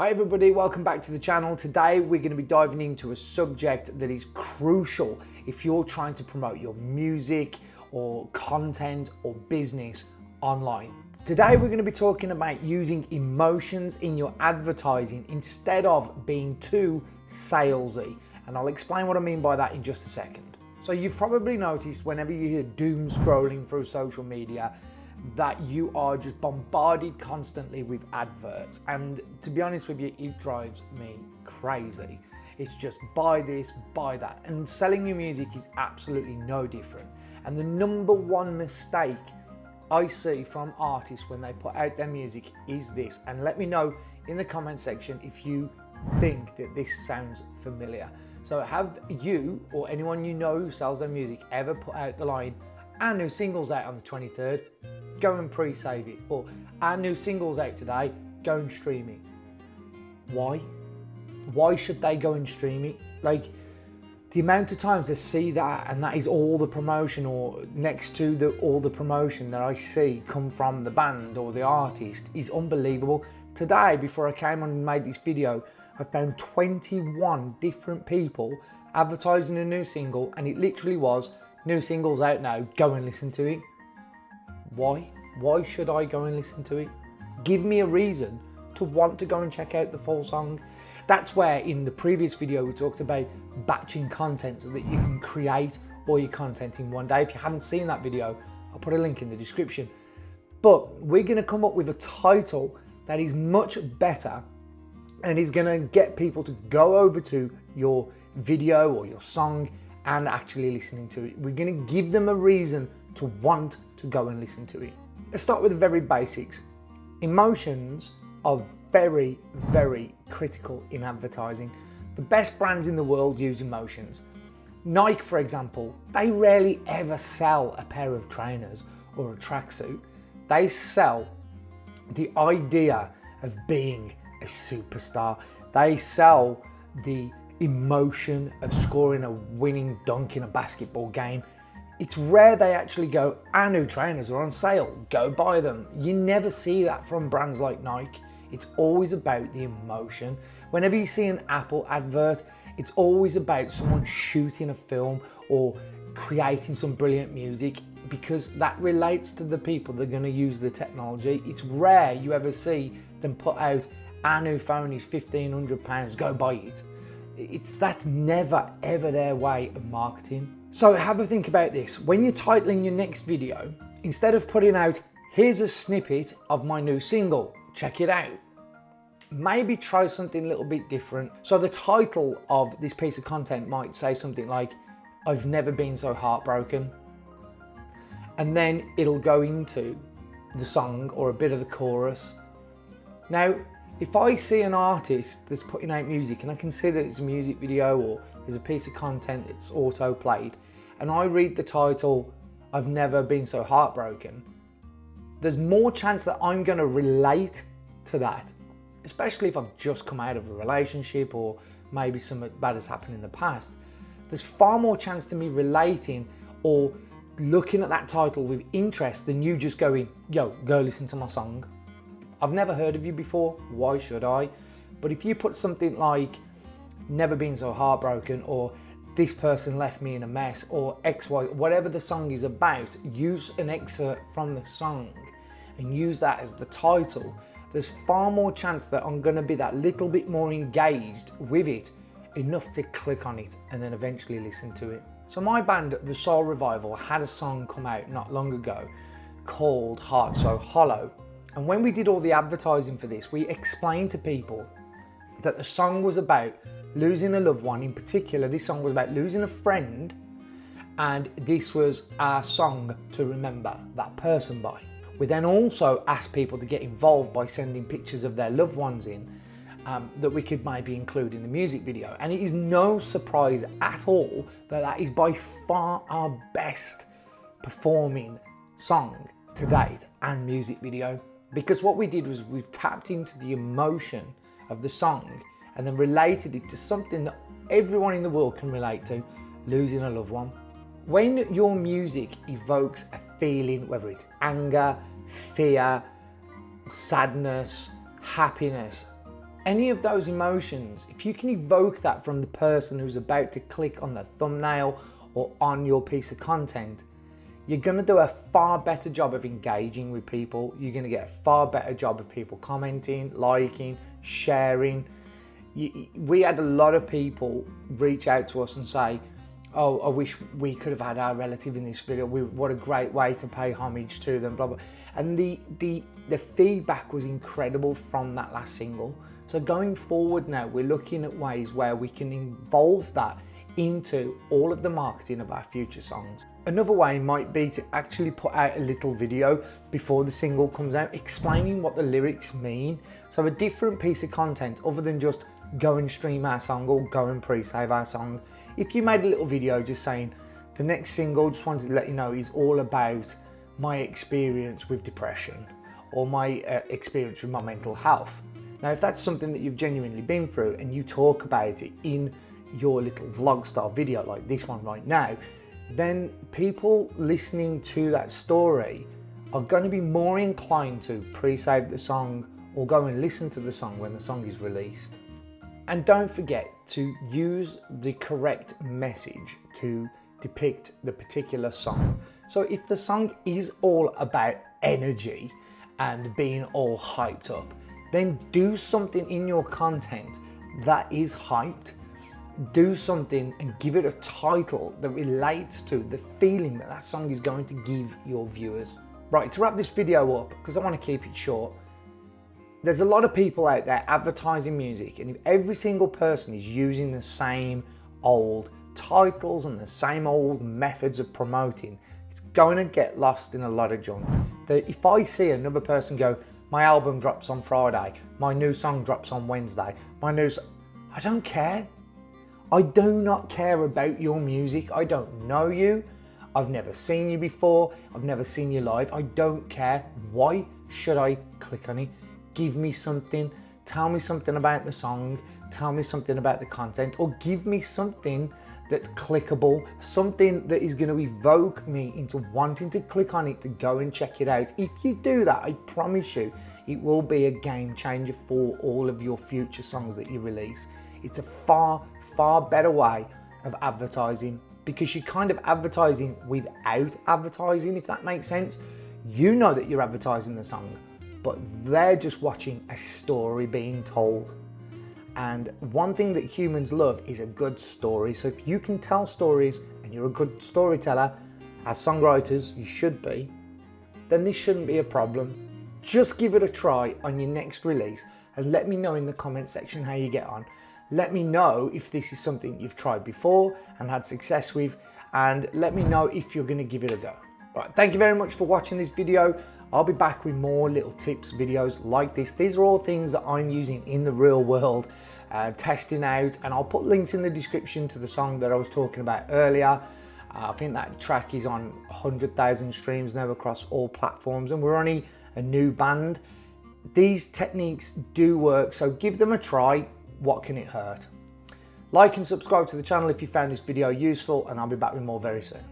Hi everybody, welcome back to the channel. Today we're going to be diving into a subject that is crucial if you're trying to promote your music or content or business online. Today we're going to be talking about using emotions in your advertising instead of being too salesy. And I'll explain what I mean by that in just a second. So you've probably noticed whenever you hear doom scrolling through social media that you are just bombarded constantly with adverts, and to be honest with you, it drives me crazy. It's just buy this, buy that, and selling your music is absolutely no different. And the number one mistake I see from artists when they put out their music is this, and let me know in the comment section if you think that this sounds familiar. So have you or anyone you know who sells their music ever put out the line, "Our new single's out on the 23rd, go and pre-save it," or "Our new single's out today, go and stream it"? Why? Why should they go and stream it? Like, the amount of times I see that and that is all the promotion, or next to all the promotion that I see come from the band or the artist, is unbelievable. Today, before I came on and made this video, I found 21 different people advertising a new single, and it literally was, "New single's out now, go and listen to it." Why? Why should I go and listen to it? Give me a reason to want to go and check out the full song. That's where in the previous video we talked about batching content so that you can create all your content in one day. If you haven't seen that video, I'll put a link in the description. But we're going to come up with a title that is much better and is going to get people to go over to your video or your song and actually listening to it. We're going to give them a reason to want to go and listen to it. Let's start with the very basics. Emotions are very, very critical in advertising. The best brands in the world use emotions. Nike, for example, they rarely ever sell a pair of trainers or a tracksuit. They sell the idea of being a superstar. They sell the emotion of scoring a winning dunk in a basketball game. It's rare they actually go, "Our new trainers are on sale, go buy them." You never see that from brands like Nike. It's always about the emotion. Whenever you see an Apple advert, it's always about someone shooting a film or creating some brilliant music, because that relates to the people that are going to use the technology. It's rare you ever see them put out, "Our new phone is £1,500, go buy it." That's never ever their way of marketing. So have a think about this. When you're titling your next video, instead of putting out, "Here's a snippet of my new single, check it out," maybe try something a little bit different. So the title of this piece of content might say something like, "I've never been so heartbroken." And then it'll go into the song or a bit of the chorus. Now, if I see an artist that's putting out music and I can see that it's a music video or there's a piece of content that's auto played, and I read the title, "I've never been so heartbroken," there's more chance that I'm going to relate to that, especially if I've just come out of a relationship or maybe something bad has happened in the past. There's far more chance to me relating or looking at that title with interest than you just going, "Yo, go listen to my song. I've never heard of you before, why should I?" But if you put something like, "Never been so heartbroken," or "This person left me in a mess," or XY, whatever the song is about, use an excerpt from the song and use that as the title. There's far more chance that I'm going to be that little bit more engaged with it, enough to click on it and then eventually listen to it. So my band, The Soul Revival, had a song come out not long ago called "Heart So Hollow." And when we did all the advertising for this, we explained to people that the song was about losing a loved one. In particular, this song was about losing a friend, and this was our song to remember that person by. We then also asked people to get involved by sending pictures of their loved ones in, that we could maybe include in the music video. And it is no surprise at all that that is by far our best performing song to date and music video. Because what we did was we've tapped into the emotion of the song and then related it to something that everyone in the world can relate to, losing a loved one. When your music evokes a feeling, whether it's anger, fear, sadness, happiness, Any of those emotions, if you can evoke that from the person who's about to click on the thumbnail or on your piece of content, you're going to do a far better job of engaging with people. You're going to get a far better job of people commenting, liking, sharing. We had a lot of people reach out to us and say, oh, I wish we could have had our relative in this video. What a great way to pay homage to them, blah, blah. And the feedback was incredible from that last single. So going forward now, we're looking at ways where we can involve that into all of the marketing of our future songs. Another way might be to actually put out a little video before the single comes out, explaining what the lyrics mean. So a different piece of content other than just go and stream our song or go and pre-save our song. If you made a little video just saying, the next single, just wanted to let you know, is all about my experience with depression or my experience with my mental health. Now, if that's something that you've genuinely been through and you talk about it in your little vlog style video like this one right now, then people listening to that story are going to be more inclined to pre-save the song or go and listen to the song when the song is released. And don't forget to use the correct message to depict the particular song. So if the song is all about energy and being all hyped up, then do something in your content that is hyped. Do something and give it a title that relates to the feeling that that song is going to give your viewers. Right, to wrap this video up, because I want to keep it short, there's a lot of people out there advertising music, and if every single person is using the same old titles and the same old methods of promoting, it's going to get lost in a lot of junk. If I see another person go, my album drops on Friday, my new song drops on Wednesday, I don't care. I do not care about your music. I don't know you. I've never seen you before. I've never seen you live. I don't care. Why should I click on it? Give me something. Tell me something about the song. Tell me something about the content, or give me something that's clickable, something that is going to evoke me into wanting to click on it to go and check it out. If you do that, I promise you, it will be a game changer for all of your future songs that you release. It's a far, far better way of advertising, because you're kind of advertising without advertising, if that makes sense. You know that you're advertising the song, but they're just watching a story being told. And one thing that humans love is a good story. So if you can tell stories and you're a good storyteller, as songwriters you should be, then this shouldn't be a problem. Just give it a try on your next release and let me know in the comment section how you get on. Let me know if this is something you've tried before and had success with, and let me know if you're going to give it a go. Right, thank you very much for watching this video. I'll be back with more little tips videos like this. These are all things that I'm using in the real world, testing out, and I'll put links in the description to the song that I was talking about earlier. I think that track is on 100,000 streams now across all platforms, and we're only a new band. These techniques do work, so give them a try. What can it hurt? Like and subscribe to the channel if you found this video useful, and I'll be back with more very soon.